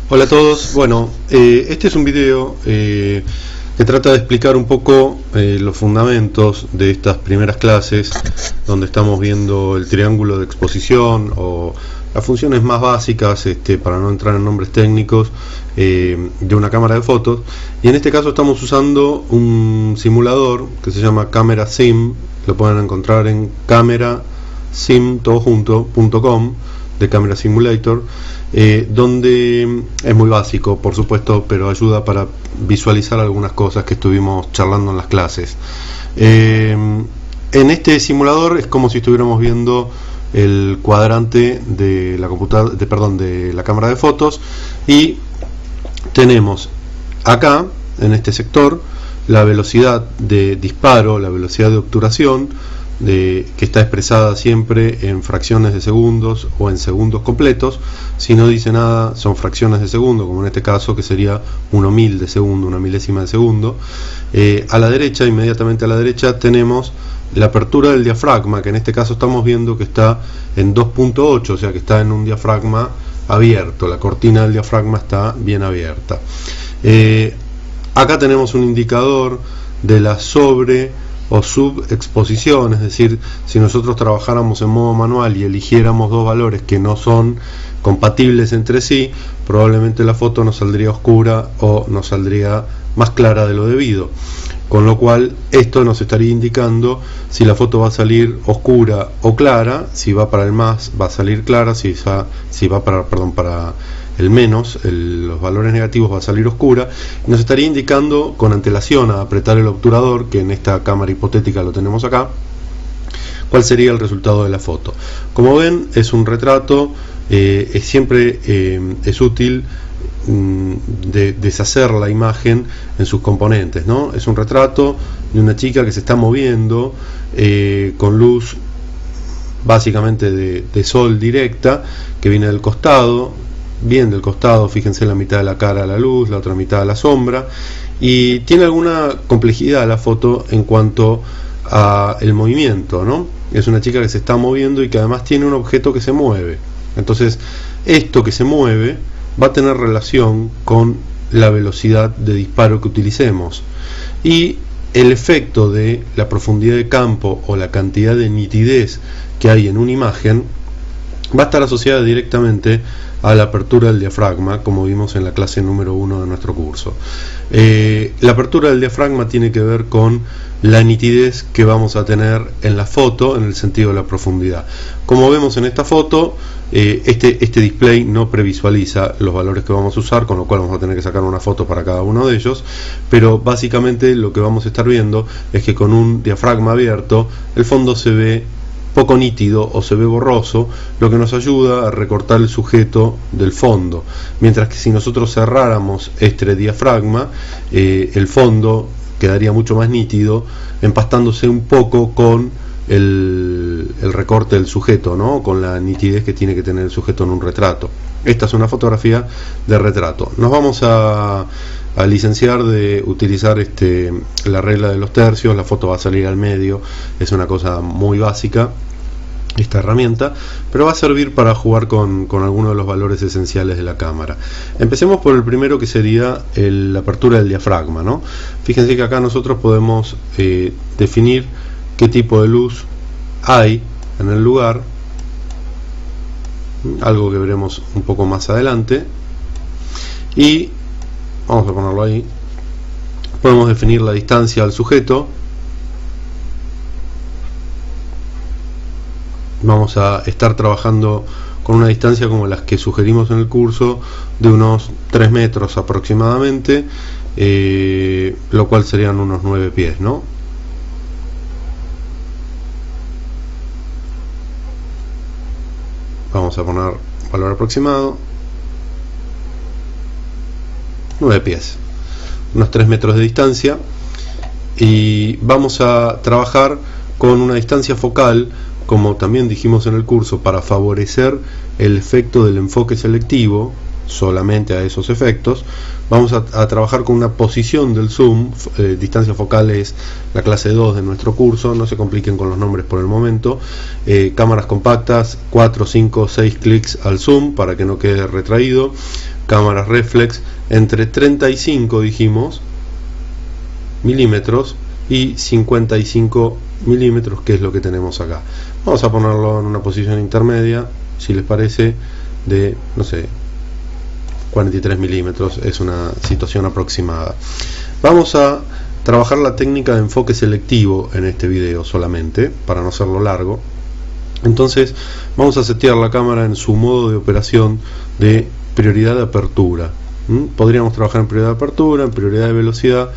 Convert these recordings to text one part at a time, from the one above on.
Hola a todos. Bueno, este es un video que trata de explicar un poco los fundamentos de estas primeras clases, donde estamos viendo el triángulo de exposición o las funciones más básicas, para no entrar en nombres técnicos, de una cámara de fotos. Y en este caso estamos usando un simulador que se llama Camera Sim. Lo pueden encontrar en camerasim.com de Camera Simulator, donde es muy básico, por supuesto, pero ayuda para visualizar algunas cosas que estuvimos charlando en las clases. En este simulador es como si estuviéramos viendo el cuadrante de la de la cámara de fotos, y tenemos acá en este sector la velocidad de disparo, la velocidad de obturación, que está expresada siempre en fracciones de segundos o en segundos completos. Si no dice nada, son fracciones de segundo, como en este caso, que sería 1/1000 de segundo, una milésima de segundo. A la derecha, inmediatamente a la derecha, tenemos la apertura del diafragma, que en este caso estamos viendo que está en 2.8, o sea que está en un diafragma abierto. La cortina del diafragma está bien abierta. Acá tenemos un indicador de la sobre o subexposición, es decir, si nosotros trabajáramos en modo manual y eligiéramos dos valores que no son compatibles entre sí, probablemente la foto nos saldría oscura o nos saldría más clara de lo debido, con lo cual esto nos estaría indicando si la foto va a salir oscura o clara. Si va para el más, va a salir clara; si va para el menos, los valores negativos, va a salir oscura. Y nos estaría indicando con antelación, a apretar el obturador, que en esta cámara hipotética lo tenemos acá, cuál sería el resultado de la foto. Como ven, es un retrato. Siempre es útil deshacer la imagen en sus componentes, ¿no? Es un retrato de una chica que se está moviendo con luz básicamente de sol directa, que viene del costado. Bien del costado, fíjense, la mitad de la cara a la luz, la otra mitad a la sombra, y tiene alguna complejidad la foto en cuanto a el movimiento, ¿no? Es una chica que se está moviendo y que además tiene un objeto que se mueve. Entonces, esto que se mueve va a tener relación con la velocidad de disparo que utilicemos, y el efecto de la profundidad de campo o la cantidad de nitidez que hay en una imagen va a estar asociada directamente a la apertura del diafragma, como vimos en la clase número 1 de nuestro curso. La apertura del diafragma tiene que ver con la nitidez que vamos a tener en la foto, en el sentido de la profundidad. Como vemos en esta foto, este display no previsualiza los valores que vamos a usar, con lo cual vamos a tener que sacar una foto para cada uno de ellos, pero básicamente lo que vamos a estar viendo es que con un diafragma abierto el fondo se ve poco nítido o se ve borroso, lo que nos ayuda a recortar el sujeto del fondo, mientras que si nosotros cerráramos este diafragma, el fondo quedaría mucho más nítido, empastándose un poco con el recorte del sujeto, ¿no? Con la nitidez que tiene que tener el sujeto en un retrato. Esta es una fotografía de retrato. Nos vamos a licenciar de utilizar la regla de los tercios. La foto va a salir al medio, es una cosa muy básica esta herramienta, pero va a servir para jugar con algunos de los valores esenciales de la cámara. Empecemos por el primero, que sería la apertura del diafragma, ¿no? Fíjense que acá nosotros podemos definir qué tipo de luz hay en el lugar, algo que veremos un poco más adelante, y vamos a ponerlo ahí. Podemos definir la distancia al sujeto. Vamos a estar trabajando con una distancia como las que sugerimos en el curso, de unos 3 metros aproximadamente, lo cual serían unos 9 pies, ¿no? Vamos a poner valor aproximado, 9 pies, unos 3 metros de distancia, y vamos a trabajar con una distancia focal, como también dijimos en el curso, para favorecer el efecto del enfoque selectivo, solamente a esos efectos. Vamos a trabajar con una posición del zoom, distancia focal es la clase 2 de nuestro curso, no se compliquen con los nombres por el momento. Cámaras compactas, 4, 5, 6 clics al zoom para que no quede retraído. Cámaras reflex, entre 35 dijimos milímetros y 55 milímetros, que es lo que tenemos acá. Vamos a ponerlo en una posición intermedia, si les parece, de, no sé, 43 milímetros, es una situación aproximada. Vamos a trabajar la técnica de enfoque selectivo en este video solamente, para no hacerlo largo. Entonces vamos a setear la cámara en su modo de operación de prioridad de apertura. Podríamos trabajar en prioridad de apertura, en prioridad de velocidad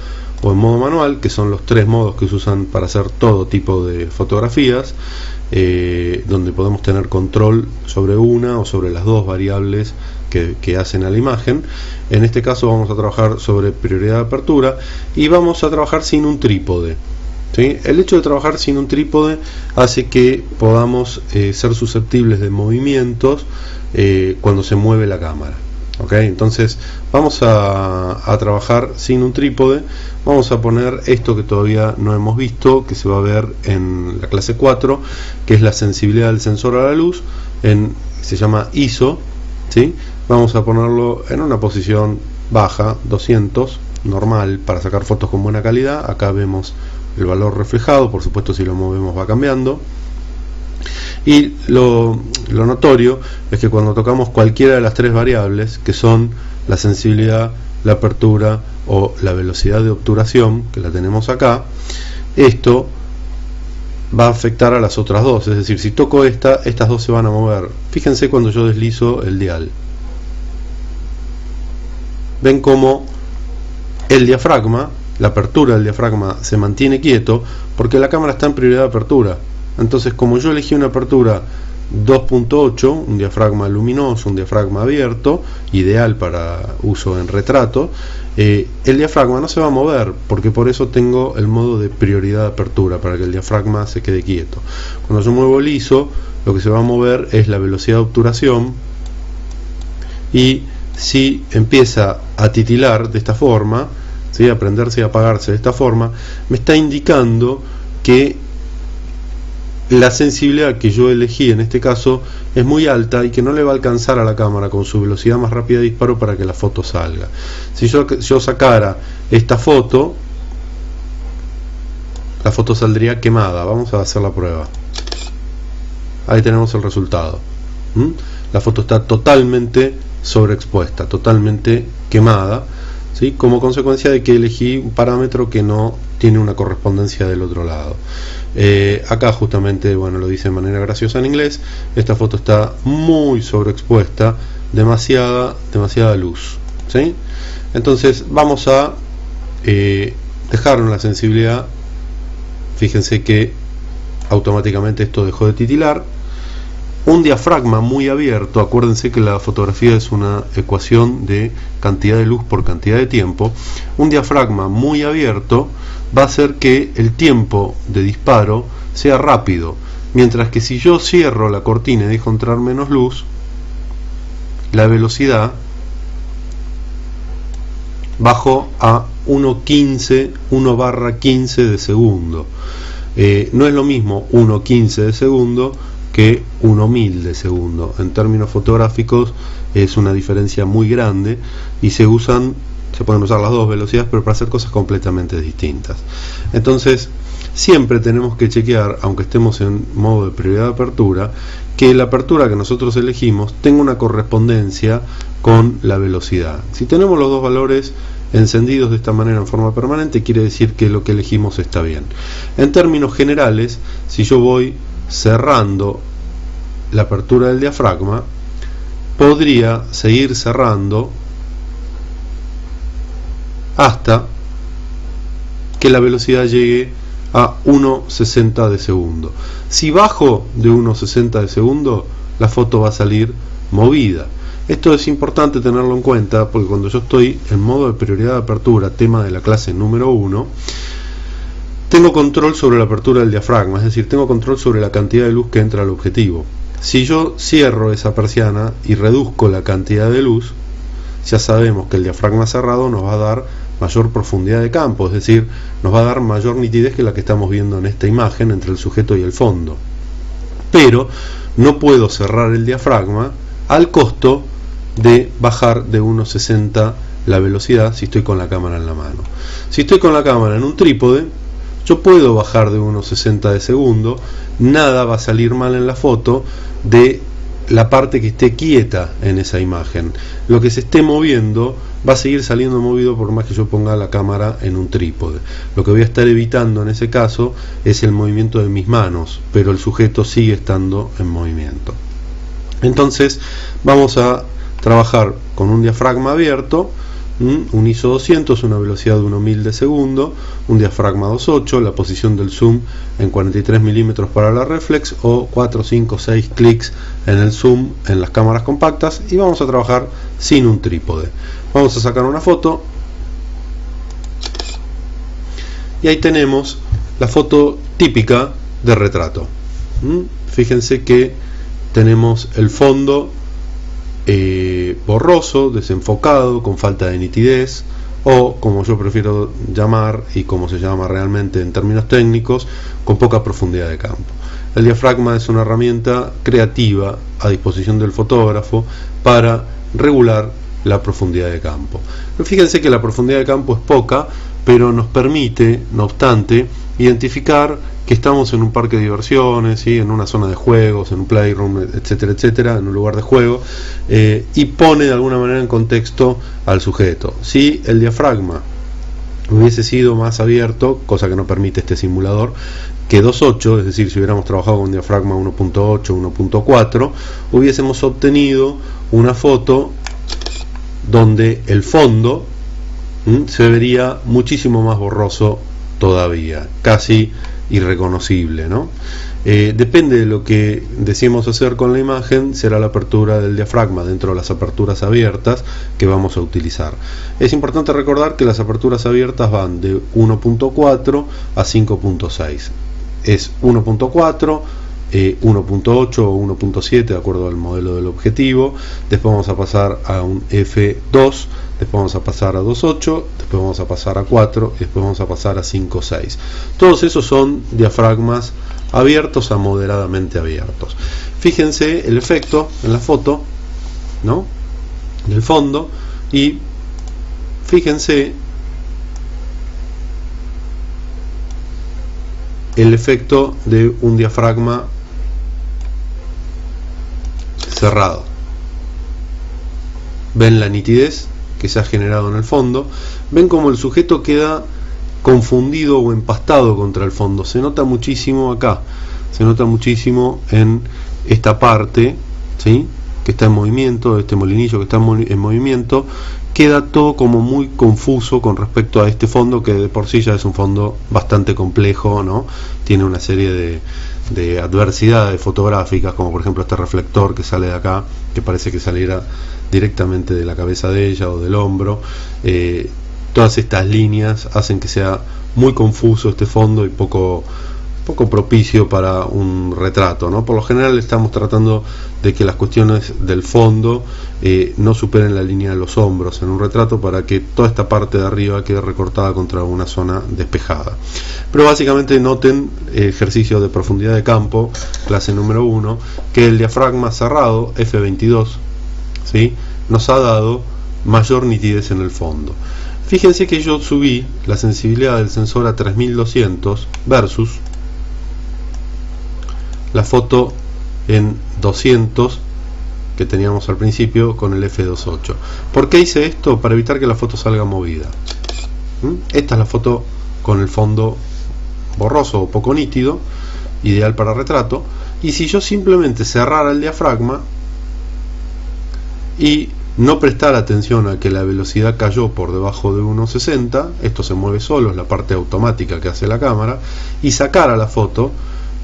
o en modo manual, que son los tres modos que se usan para hacer todo tipo de fotografías, donde podemos tener control sobre una o sobre las dos variables que hacen a la imagen. En este caso vamos a trabajar sobre prioridad de apertura y vamos a trabajar sin un trípode, ¿sí? El hecho de trabajar sin un trípode hace que podamos ser susceptibles de movimientos cuando se mueve la cámara. Okay, entonces vamos a trabajar sin un trípode. Vamos a poner esto que todavía no hemos visto, que se va a ver en la clase 4, que es la sensibilidad del sensor a la luz, se llama ISO, ¿sí? Vamos a ponerlo en una posición baja, 200, normal, para sacar fotos con buena calidad. Acá vemos el valor reflejado, por supuesto si lo movemos va cambiando. Y lo notorio es que cuando tocamos cualquiera de las tres variables, que son la sensibilidad, la apertura o la velocidad de obturación, que la tenemos acá, esto va a afectar a las otras dos. Es decir, si toco estas dos se van a mover. Fíjense cuando yo deslizo el dial. Ven cómo el diafragma, la apertura del diafragma se mantiene quieto porque la cámara está en prioridad de apertura. Entonces, como yo elegí una apertura 2.8, un diafragma luminoso, un diafragma abierto, ideal para uso en retrato, el diafragma no se va a mover, porque por eso tengo el modo de prioridad de apertura, para que el diafragma se quede quieto. Cuando yo muevo el ISO, lo que se va a mover es la velocidad de obturación, y si empieza a titilar de esta forma, ¿sí?, a prenderse y apagarse de esta forma, me está indicando que la sensibilidad que yo elegí en este caso es muy alta y que no le va a alcanzar a la cámara con su velocidad más rápida de disparo para que la foto salga. Si yo sacara esta foto, la foto saldría quemada. Vamos a hacer la prueba. Ahí tenemos el resultado. La foto está totalmente sobreexpuesta, totalmente quemada, ¿sí?, como consecuencia de que elegí un parámetro que no tiene una correspondencia del otro lado. Acá justamente, bueno, lo dice de manera graciosa en inglés, esta foto está muy sobreexpuesta, demasiada luz, ¿sí? Entonces vamos a dejar en la sensibilidad. Fíjense que automáticamente esto dejó de titilar. Un diafragma muy abierto, acuérdense que la fotografía es una ecuación de cantidad de luz por cantidad de tiempo. Un diafragma muy abierto va a hacer que el tiempo de disparo sea rápido, mientras que si yo cierro la cortina y dejo entrar menos luz, la velocidad bajó a 1/15 de segundo. No es lo mismo 1/15 de segundo que 1.000 de segundo. En términos fotográficos es una diferencia muy grande y se pueden usar las dos velocidades, pero para hacer cosas completamente distintas. Entonces siempre tenemos que chequear, aunque estemos en modo de prioridad de apertura, que la apertura que nosotros elegimos tenga una correspondencia con la velocidad. Si tenemos los dos valores encendidos de esta manera en forma permanente, quiere decir que lo que elegimos está bien. En términos generales, si yo voy cerrando la apertura del diafragma, podría seguir cerrando hasta que la velocidad llegue a 1/60 de segundo. Si bajo de 1/60 de segundo, la foto va a salir movida. Esto es importante tenerlo en cuenta, porque cuando yo estoy en modo de prioridad de apertura, tema de la clase número 1, tengo control sobre la apertura del diafragma, es decir, tengo control sobre la cantidad de luz que entra al objetivo. Si yo cierro esa persiana y reduzco la cantidad de luz, ya sabemos que el diafragma cerrado nos va a dar mayor profundidad de campo, es decir, nos va a dar mayor nitidez que la que estamos viendo en esta imagen entre el sujeto y el fondo. Pero no puedo cerrar el diafragma al costo de bajar de 1.60 la velocidad si estoy con la cámara en la mano. Si estoy con la cámara en un trípode, yo puedo bajar de 1.60 de segundo, nada va a salir mal en la foto de la parte que esté quieta en esa imagen. Lo que se esté moviendo va a seguir saliendo movido por más que yo ponga la cámara en un trípode. Lo que voy a estar evitando en ese caso es el movimiento de mis manos, pero el sujeto sigue estando en movimiento. Entonces vamos a trabajar con un diafragma abierto, un ISO 200, una velocidad de 1.000 de segundo, un diafragma 2.8, la posición del zoom en 43 milímetros para la reflex o 4, 5, 6 clics en el zoom en las cámaras compactas, y vamos a trabajar sin un trípode. Vamos a sacar una foto y ahí tenemos la foto típica de retrato. Fíjense que tenemos el fondo borroso, desenfocado, con falta de nitidez, o como yo prefiero llamar y como se llama realmente en términos técnicos, con poca profundidad de campo. El diafragma es una herramienta creativa a disposición del fotógrafo para regular la profundidad de campo. Fíjense que la profundidad de campo es poca, pero nos permite, no obstante, identificar que estamos en un parque de diversiones, ¿sí? En una zona de juegos, en un playroom, etcétera, etcétera, en un lugar de juego, y pone de alguna manera en contexto al sujeto. Si el diafragma hubiese sido más abierto, cosa que no permite este simulador, que 2.8, es decir, si hubiéramos trabajado con diafragma 1.8, 1.4, hubiésemos obtenido una foto donde el fondo se vería muchísimo más borroso todavía, casi irreconocible, ¿no? Depende de lo que deseemos hacer con la imagen, será la apertura del diafragma dentro de las aperturas abiertas que vamos a utilizar. Es importante recordar que las aperturas abiertas van de 1.4 a 5.6. Es 1.4, 1.8 o 1.7 de acuerdo al modelo del objetivo. Después vamos a pasar a un f2, después vamos a pasar a 2.8, después vamos a pasar a 4 y después vamos a pasar a 5.6. Todos esos son diafragmas abiertos a moderadamente abiertos. Fíjense el efecto en la foto, ¿no?, del fondo, y fíjense el efecto de un diafragma cerrado. Ven la nitidez que se ha generado en el fondo, ven como el sujeto queda confundido o empastado contra el fondo. Se nota muchísimo acá, se nota muchísimo en esta parte, ¿sí?, que está en movimiento, este molinillo que está en movimiento, queda todo como muy confuso con respecto a este fondo, que de por sí ya es un fondo bastante complejo, ¿no? Tiene una serie de adversidades fotográficas, como por ejemplo este reflector que sale de acá, que parece que saliera directamente de la cabeza de ella o del hombro. Todas estas líneas hacen que sea muy confuso este fondo y poco propicio para un retrato, ¿no? Por lo general estamos tratando de que las cuestiones del fondo no superen la línea de los hombros en un retrato, para que toda esta parte de arriba quede recortada contra una zona despejada. Pero básicamente noten ejercicio de profundidad de campo, clase número 1, que el diafragma cerrado, F22, ¿sí?, nos ha dado mayor nitidez en el fondo. Fíjense que yo subí la sensibilidad del sensor a 3200 versus la foto en 200 que teníamos al principio con el F2.8. ¿Por qué hice esto? Para evitar que la foto salga movida. Esta es la foto con el fondo borroso o poco nítido, ideal para retrato. Y si yo simplemente cerrara el diafragma y no prestar atención a que la velocidad cayó por debajo de 1.60, esto se mueve solo, es la parte automática que hace la cámara, y sacara la foto,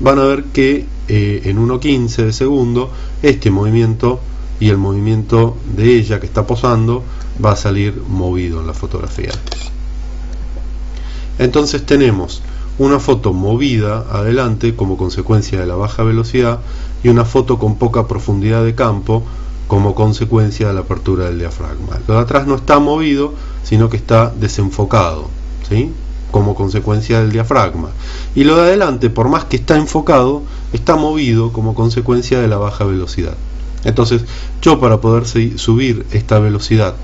van a ver que en 1.15 de segundo este movimiento y el movimiento de ella que está posando va a salir movido en la fotografía. Entonces tenemos una foto movida adelante como consecuencia de la baja velocidad y una foto con poca profundidad de campo como consecuencia de la apertura del diafragma. Lo de atrás no está movido, sino que está desenfocado, ¿sí?, como consecuencia del diafragma. Y lo de adelante, por más que está enfocado, está movido como consecuencia de la baja velocidad. Entonces, yo, para poder subir esta velocidad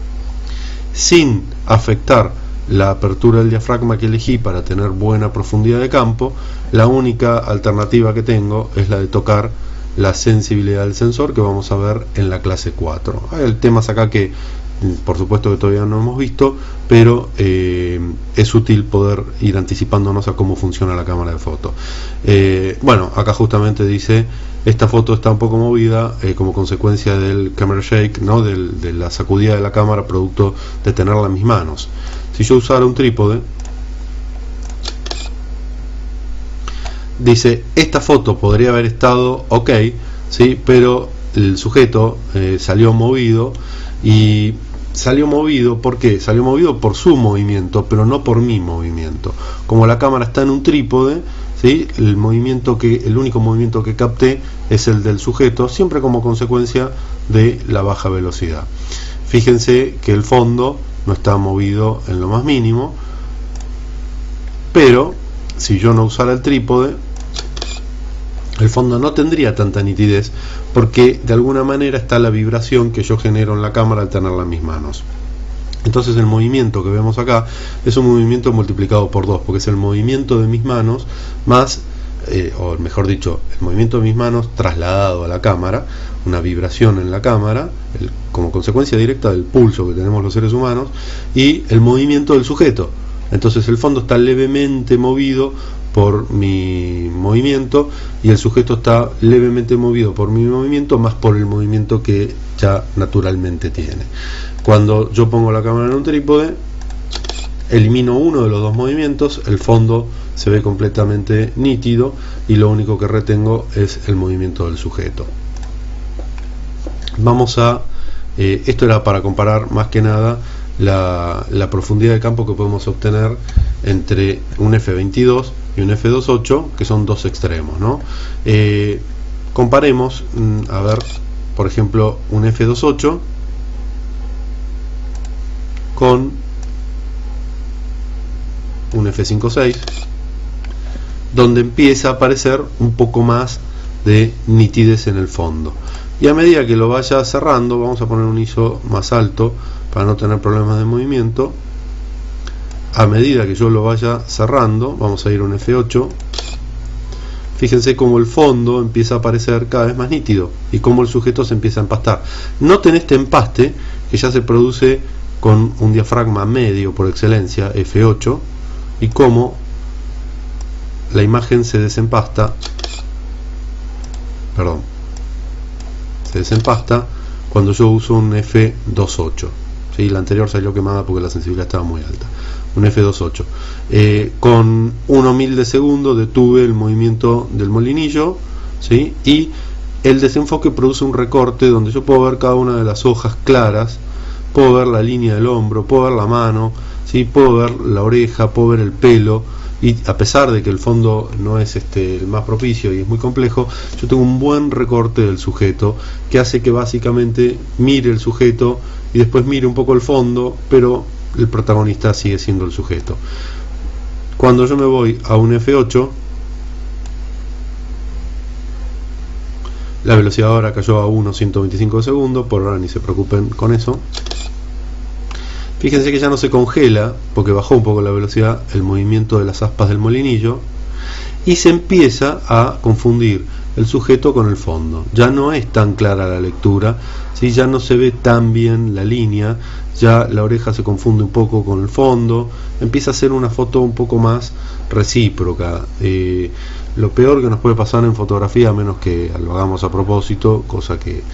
sin afectar la apertura del diafragma que elegí para tener buena profundidad de campo, la única alternativa que tengo es la de tocar la sensibilidad del sensor, que vamos a ver en la clase 4. Hay temas acá que por supuesto que todavía no hemos visto, pero es útil poder ir anticipándonos a cómo funciona la cámara de foto. Bueno, acá justamente dice: esta foto está un poco movida como consecuencia del camera shake, ¿no?, de la sacudida de la cámara producto de tenerla en mis manos. Si yo usara un trípode, dice: esta foto podría haber estado ok, ¿sí?, pero el sujeto salió movido. Y salió movido, ¿por qué? Salió movido por su movimiento, pero no por mi movimiento. Como la cámara está en un trípode, ¿sí?, el único movimiento que capté es el del sujeto, siempre como consecuencia de la baja velocidad. Fíjense que el fondo no está movido en lo más mínimo, pero si yo no usara el trípode, el fondo no tendría tanta nitidez, porque de alguna manera está la vibración que yo genero en la cámara al tenerla en mis manos. Entonces el movimiento que vemos acá es un movimiento multiplicado por 2, porque es el movimiento de mis manos más, o mejor dicho, el movimiento de mis manos trasladado a la cámara, una vibración en la cámara, como consecuencia directa del pulso que tenemos los seres humanos, y el movimiento del sujeto. Entonces el fondo está levemente movido por mi movimiento y el sujeto está levemente movido por mi movimiento, más por el movimiento que ya naturalmente tiene. Cuando yo pongo la cámara en un trípode, elimino uno de los dos movimientos, el fondo se ve completamente nítido y lo único que retengo es el movimiento del sujeto. Vamos a esto era para comparar más que nada la profundidad de campo que podemos obtener entre un f22 y un f2.8, que son dos extremos, ¿no? Comparemos, a ver, por ejemplo, un f2.8 con un f5.6, donde empieza a aparecer un poco más de nitidez en el fondo. Y a medida que lo vaya cerrando, vamos a poner un ISO más alto para no tener problemas de movimiento. A medida que yo lo vaya cerrando, vamos a ir a un F8. Fíjense cómo el fondo empieza a aparecer cada vez más nítido y cómo el sujeto se empieza a empastar. Noten este empaste que ya se produce con un diafragma medio por excelencia, F8, y cómo la imagen se desempasta, se desempasta cuando yo uso un F2.8. ¿Sí? La anterior salió quemada porque la sensibilidad estaba muy alta. Un F2.8. Con 1/1000 de segundo detuve el movimiento del molinillo, ¿sí? Y el desenfoque produce un recorte donde yo puedo ver cada una de las hojas claras, puedo ver la línea del hombro, puedo ver la mano, ¿sí? Puedo ver la oreja, puedo ver el pelo. Y a pesar de que el fondo no es el más propicio y es muy complejo, yo tengo un buen recorte del sujeto que hace que básicamente mire el sujeto y después mire un poco el fondo, pero el protagonista sigue siendo el sujeto. Cuando yo me voy a un F8, la velocidad ahora cayó a 1/125 de segundo, por ahora ni se preocupen con eso. Fíjense que ya no se congela, porque bajó un poco la velocidad, el movimiento de las aspas del molinillo, y se empieza a confundir el sujeto con el fondo. Ya no es tan clara la lectura, ¿sí? Ya no se ve tan bien la línea, ya la oreja se confunde un poco con el fondo, empieza a ser una foto un poco más recíproca. Lo peor que nos puede pasar en fotografía, a menos que lo hagamos a propósito, cosa que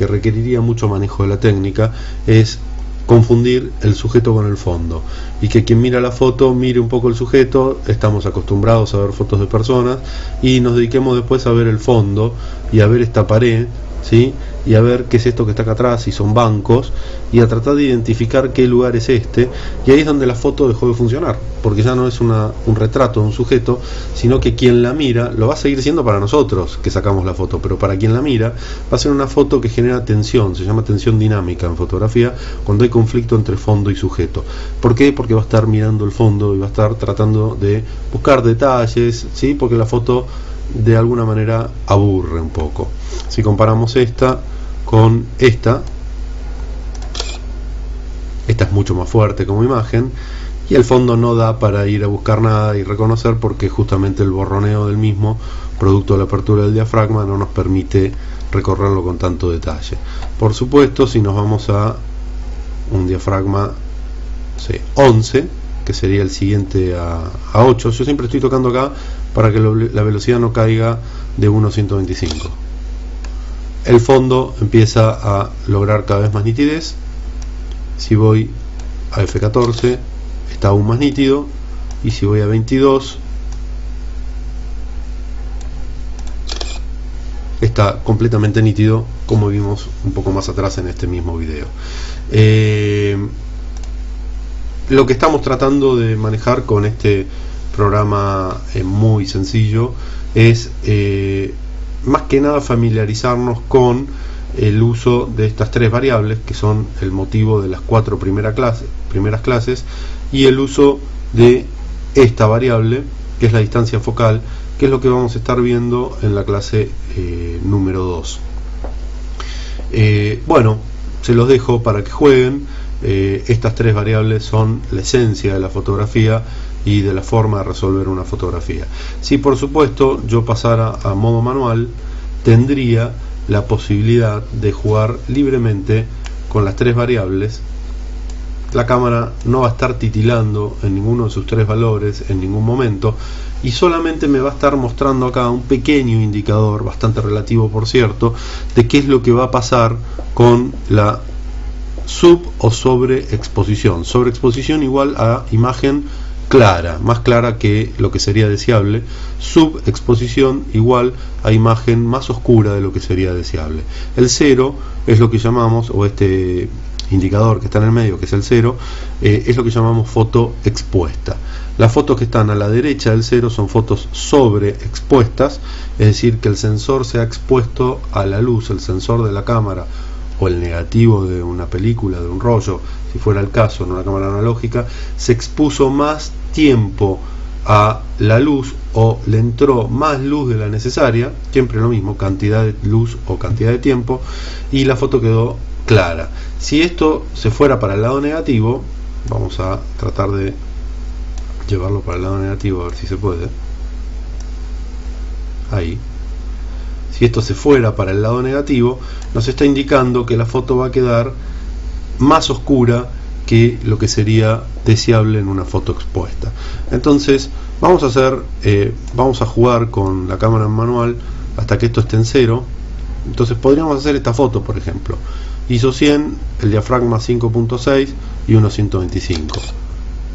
requeriría mucho manejo de la técnica, es confundir el sujeto con el fondo, y que quien mira la foto mire un poco el sujeto. Estamos acostumbrados a ver fotos de personas y nos dediquemos después a ver el fondo y a ver esta pared, ¿sí? Y a ver qué es esto que está acá atrás, si son bancos, y a tratar de identificar qué lugar es este. Y ahí es donde la foto dejó de funcionar, porque ya no es un retrato de un sujeto, sino que quien la mira, lo va a seguir siendo para nosotros que sacamos la foto, pero para quien la mira va a ser una foto que genera tensión. Se llama tensión dinámica en fotografía, cuando hay conflicto entre fondo y sujeto. ¿Por qué? Porque va a estar mirando el fondo y va a estar tratando de buscar detalles, ¿sí? Porque la foto de alguna manera aburre un poco. Si comparamos esta con esta es mucho más fuerte como imagen, y el fondo no da para ir a buscar nada y reconocer, porque justamente el borroneo del mismo, producto de la apertura del diafragma, no nos permite recorrerlo con tanto detalle. Por supuesto, si nos vamos a un diafragma 11, que sería el siguiente a 8, yo siempre estoy tocando acá para que la velocidad no caiga de 1 a 125. El fondo empieza a lograr cada vez más nitidez. Si voy a F14 está aún más nítido, y si voy a 22 está completamente nítido, como vimos un poco más atrás en este mismo video. Lo que estamos tratando de manejar con este programa muy sencillo es más que nada familiarizarnos con el uso de estas tres variables, que son el motivo de las 4 primeras clases, y el uso de esta variable, que es la distancia focal, que es lo que vamos a estar viendo en la clase número 2. Bueno, se los dejo para que jueguen. Estas tres variables son la esencia de la fotografía y de la forma de resolver una fotografía. Si por supuesto yo pasara a modo manual, tendría la posibilidad de jugar libremente con las tres variables. La cámara no va a estar titilando en ninguno de sus tres valores en ningún momento, y solamente me va a estar mostrando acá un pequeño indicador, bastante relativo por cierto, de qué es lo que va a pasar con la sub o sobreexposición. Sobreexposición igual a imagen clara, más clara que lo que sería deseable. Subexposición igual a imagen más oscura de lo que sería deseable. El 0 es lo que llamamos, o este indicador que está en el medio, que es el 0, es lo que llamamos foto expuesta. Las fotos que están a la derecha del 0 son fotos sobreexpuestas, es decir, que el sensor se ha expuesto a la luz, el sensor de la cámara o el negativo de una película, de un rollo, si fuera el caso en una cámara analógica, se expuso más tiempo a la luz, o le entró más luz de la necesaria, siempre lo mismo, cantidad de luz o cantidad de tiempo, y la foto quedó clara. Si esto se fuera para el lado negativo, vamos a tratar de llevarlo para el lado negativo, a ver si se puede. Ahí. Si esto se fuera para el lado negativo, nos está indicando que la foto va a quedar más oscura que lo que sería deseable en una foto expuesta. Entonces vamos a jugar con la cámara en manual hasta que esto esté en 0. Entonces podríamos hacer esta foto, por ejemplo, ISO 100, el diafragma 5.6 y 1.125.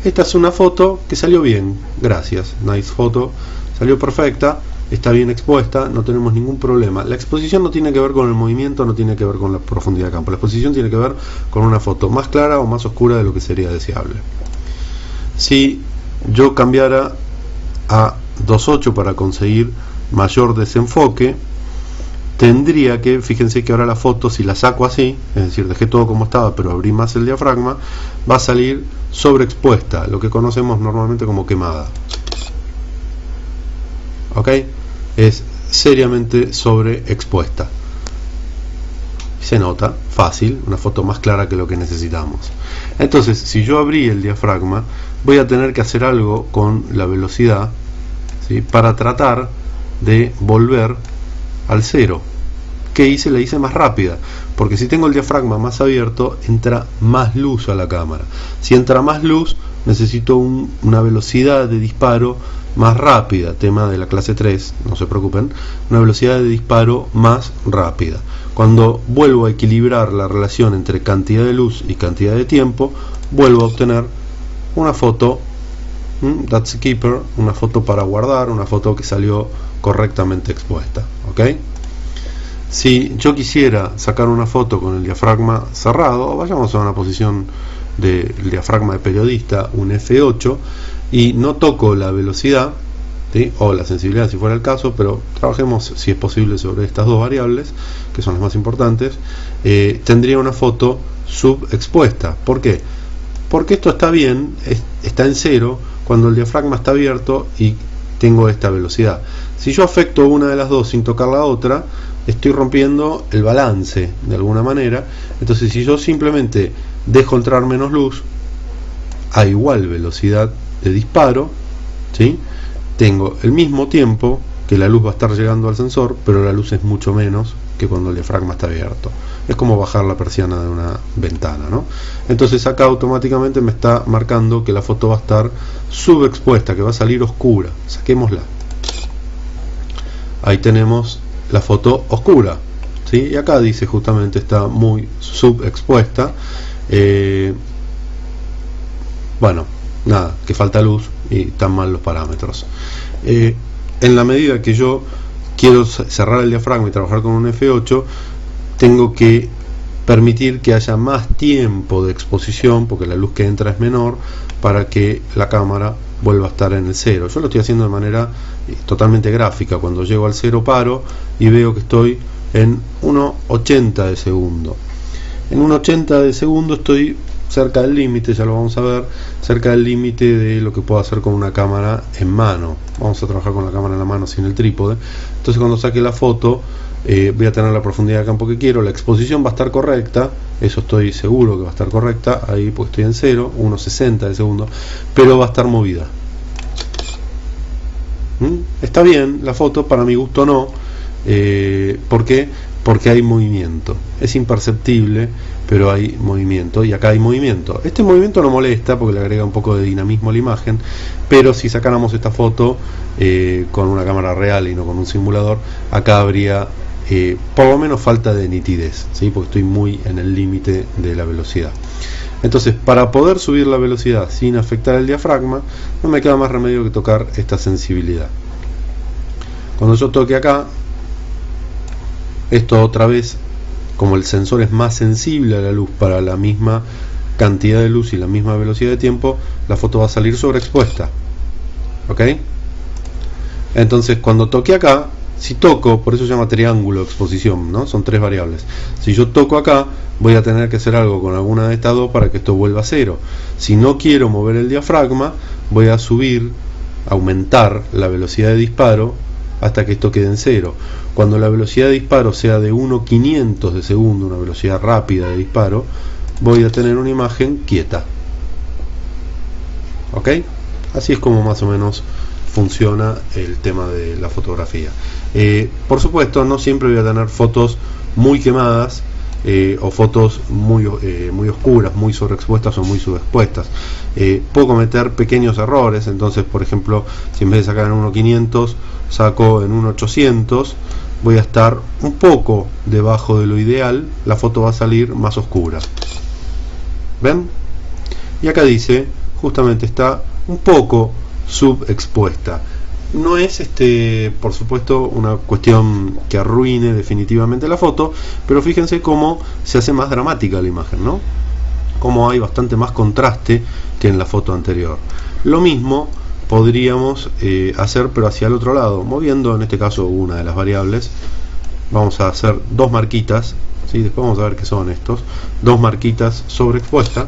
Esta es una foto que salió bien, gracias, nice foto, salió perfecta. Está bien expuesta, no tenemos ningún problema. La exposición no tiene que ver con el movimiento, no tiene que ver con la profundidad de campo. La exposición tiene que ver con una foto más clara o más oscura de lo que sería deseable. Si yo cambiara a 2.8 para conseguir mayor desenfoque, tendría que, fíjense que ahora la foto, si la saco así, es decir, dejé todo como estaba pero abrí más el diafragma, va a salir sobreexpuesta, lo que conocemos normalmente como quemada. ¿Ok? Es seriamente sobreexpuesta. Se nota, fácil, una foto más clara que lo que necesitamos. Entonces, si yo abrí el diafragma, voy a tener que hacer algo con la velocidad, ¿sí?, para tratar de volver al 0. ¿Qué hice? La hice más rápida, porque si tengo el diafragma más abierto, entra más luz a la cámara. Si entra más luz, necesito una velocidad de disparo más rápida, tema de la clase 3, no se preocupen, una velocidad de disparo más rápida. Cuando vuelvo a equilibrar la relación entre cantidad de luz y cantidad de tiempo, vuelvo a obtener una foto, that's a keeper, una foto para guardar, una foto que salió correctamente expuesta, ¿ok? Si yo quisiera sacar una foto con el diafragma cerrado, vayamos a una posición del diafragma de periodista, un F8, y no toco la velocidad, ¿sí?, o la sensibilidad si fuera el caso, pero trabajemos si es posible sobre estas dos variables, que son las más importantes. Tendría una foto subexpuesta. ¿Por qué? Porque esto está bien, está en cero cuando el diafragma está abierto y tengo esta velocidad. Si yo afecto una de las dos sin tocar la otra, estoy rompiendo el balance de alguna manera. Entonces, si yo simplemente dejo entrar menos luz a igual velocidad de disparo, ¿sí?, tengo el mismo tiempo que la luz va a estar llegando al sensor, pero la luz es mucho menos que cuando el diafragma está abierto. Es como bajar la persiana de una ventana, ¿no? Entonces acá automáticamente me está marcando que la foto va a estar subexpuesta, que va a salir oscura. Saquémosla. Ahí tenemos la foto oscura, ¿sí? Y acá dice justamente está muy subexpuesta. Bueno, nada, que falta luz y están mal los parámetros. En la medida que yo quiero cerrar el diafragma y trabajar con un F8, tengo que permitir que haya más tiempo de exposición, porque la luz que entra es menor, para que la cámara vuelva a estar en el cero. Yo lo estoy haciendo de manera totalmente gráfica. Cuando llego al cero paro y veo que estoy en 1/80 de segundo. En 1/80 de segundo estoy cerca del límite, ya lo vamos a ver, cerca del límite de lo que puedo hacer con una cámara en mano. Vamos a trabajar con la cámara en la mano sin el trípode. Entonces cuando saque la foto voy a tener la profundidad de campo que quiero, la exposición va a estar correcta, eso estoy seguro que va a estar correcta, ahí pues estoy en 0, 1/60 de segundo, pero va a estar movida. Está bien la foto, para mi gusto no. ¿Por qué? Porque hay movimiento, es imperceptible, pero hay movimiento, y acá hay movimiento. Este movimiento no molesta porque le agrega un poco de dinamismo a la imagen, pero si sacáramos esta foto con una cámara real y no con un simulador, acá habría por lo menos falta de nitidez, ¿sí? Porque estoy muy en el límite de la velocidad. Entonces, para poder subir la velocidad sin afectar el diafragma, no me queda más remedio que tocar esta sensibilidad. Cuando yo toque acá, esto otra vez, como el sensor es más sensible a la luz para la misma cantidad de luz y la misma velocidad de tiempo, la foto va a salir sobreexpuesta. ¿Ok? Entonces, cuando toque acá, si toco, por eso se llama triángulo exposición, ¿no? Son tres variables. Si yo toco acá, voy a tener que hacer algo con alguna de estas dos para que esto vuelva a cero. Si no quiero mover el diafragma, voy a aumentar la velocidad de disparo hasta que esto quede en cero. Cuando la velocidad de disparo sea de 1/500 de segundo, una velocidad rápida de disparo, voy a tener una imagen quieta. ¿Ok? Así es como más o menos funciona el tema de la fotografía. Por supuesto, no siempre voy a tener fotos muy quemadas o fotos muy oscuras, muy sobreexpuestas o muy subexpuestas. Puedo cometer pequeños errores. Entonces, por ejemplo, si en vez de sacar en 1/500 saco en 1/800, voy a estar un poco debajo de lo ideal, la foto va a salir más oscura. ¿Ven? Y acá dice, justamente está un poco subexpuesta. No es por supuesto una cuestión que arruine definitivamente la foto, pero fíjense cómo se hace más dramática la imagen, ¿no? Cómo hay bastante más contraste que en la foto anterior. Lo mismo podríamos hacer, pero hacia el otro lado, moviendo en este caso una de las variables. Vamos a hacer dos marquitas, ¿sí? Después vamos a ver qué son estos, dos marquitas sobreexpuesta.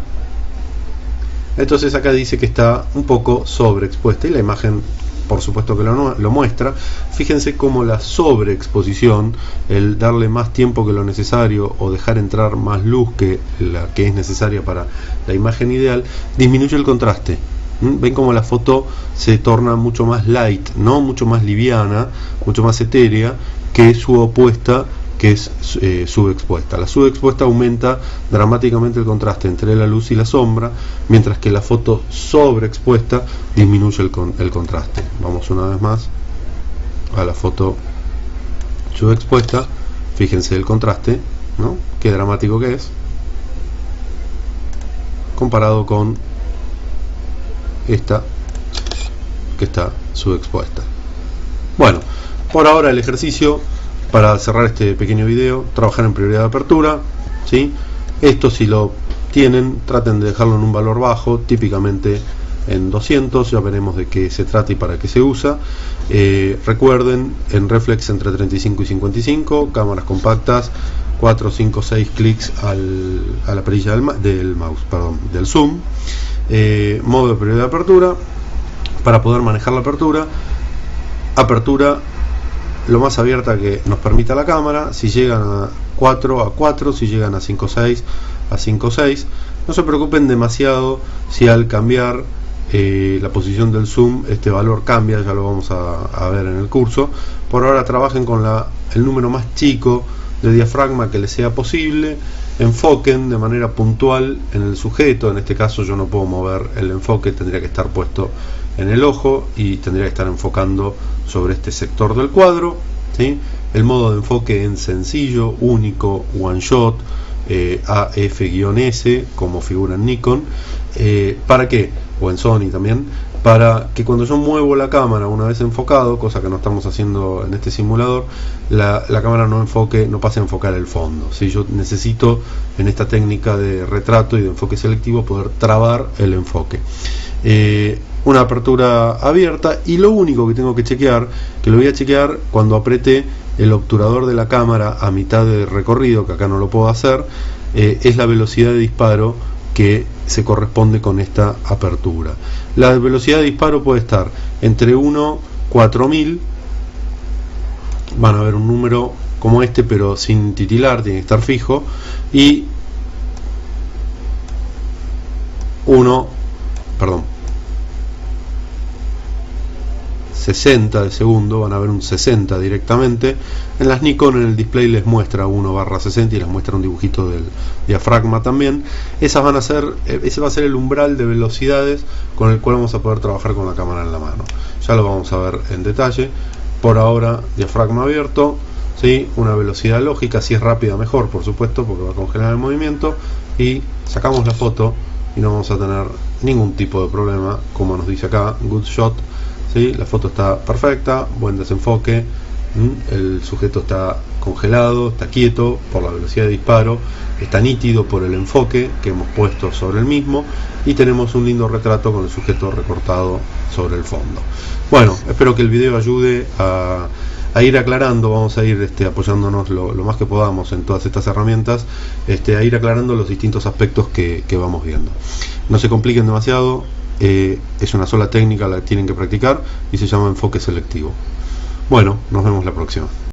Entonces acá dice que está un poco sobreexpuesta y la imagen por supuesto que lo muestra. Fíjense cómo la sobreexposición, el darle más tiempo que lo necesario o dejar entrar más luz que la que es necesaria para la imagen ideal, disminuye el contraste. Ven cómo la foto se torna mucho más light, ¿no? Mucho más liviana, mucho más etérea que su opuesta que es subexpuesta. La subexpuesta aumenta dramáticamente el contraste entre la luz y la sombra, mientras que la foto sobreexpuesta disminuye el contraste. Vamos una vez más a la foto subexpuesta. Fíjense el contraste, ¿no? Qué dramático que es, comparado con esta que está subexpuesta. Bueno, por ahora el ejercicio para cerrar este pequeño video: trabajar en prioridad de apertura, ¿sí? Esto, si lo tienen, traten de dejarlo en un valor bajo, típicamente en 200, ya veremos de qué se trata y para qué se usa. Recuerden, en reflex entre 35 y 55, cámaras compactas, 4, 5, 6 clics a la perilla del mouse, del zoom. Modo de prioridad de apertura, para poder manejar la apertura lo más abierta que nos permita la cámara. Si llegan a 4, a 4, si llegan a 5.6, a 5.6. No se preocupen demasiado si al cambiar la posición del zoom este valor cambia, ya lo vamos a ver en el curso. Por ahora trabajen con el número más chico de diafragma que les sea posible. Enfoquen de manera puntual en el sujeto. En este caso yo no puedo mover el enfoque, tendría que estar puesto en el ojo y tendría que estar enfocando sobre este sector del cuadro, ¿sí? El modo de enfoque en sencillo, único, one shot, AF-S, como figura en Nikon. ¿Para qué? O en Sony también, para que cuando yo muevo la cámara una vez enfocado, cosa que no estamos haciendo en este simulador, la cámara no pase a enfocar el fondo. ¿Sí? Yo necesito, en esta técnica de retrato y de enfoque selectivo, poder trabar el enfoque. Una apertura abierta, y lo único que tengo que chequear, que lo voy a chequear cuando apriete el obturador de la cámara a mitad de recorrido, que acá no lo puedo hacer, es la velocidad de disparo que se corresponde con esta apertura. La velocidad de disparo puede estar entre 1 4000, van a ver un número como este pero sin titilar, tiene que estar fijo, y 60 de segundo, van a ver un 60 directamente. En las Nikon, en el display les muestra 1/60 y les muestra un dibujito del diafragma también. Ese va a ser el umbral de velocidades con el cual vamos a poder trabajar con la cámara en la mano. Ya lo vamos a ver en detalle. Por ahora, diafragma abierto, ¿sí? Una velocidad lógica, si es rápida mejor, por supuesto, porque va a congelar el movimiento, y sacamos la foto y no vamos a tener ningún tipo de problema, como nos dice acá, good shot. ¿Sí? La foto está perfecta, buen desenfoque, el sujeto está congelado, está quieto por la velocidad de disparo, está nítido por el enfoque que hemos puesto sobre el mismo, y tenemos un lindo retrato con el sujeto recortado sobre el fondo. Bueno, espero que el video ayude a ir aclarando, vamos a ir apoyándonos lo más que podamos en todas estas herramientas, a ir aclarando los distintos aspectos que vamos viendo. No se compliquen demasiado. Es una sola técnica la que tienen que practicar y se llama enfoque selectivo. Bueno, nos vemos la próxima.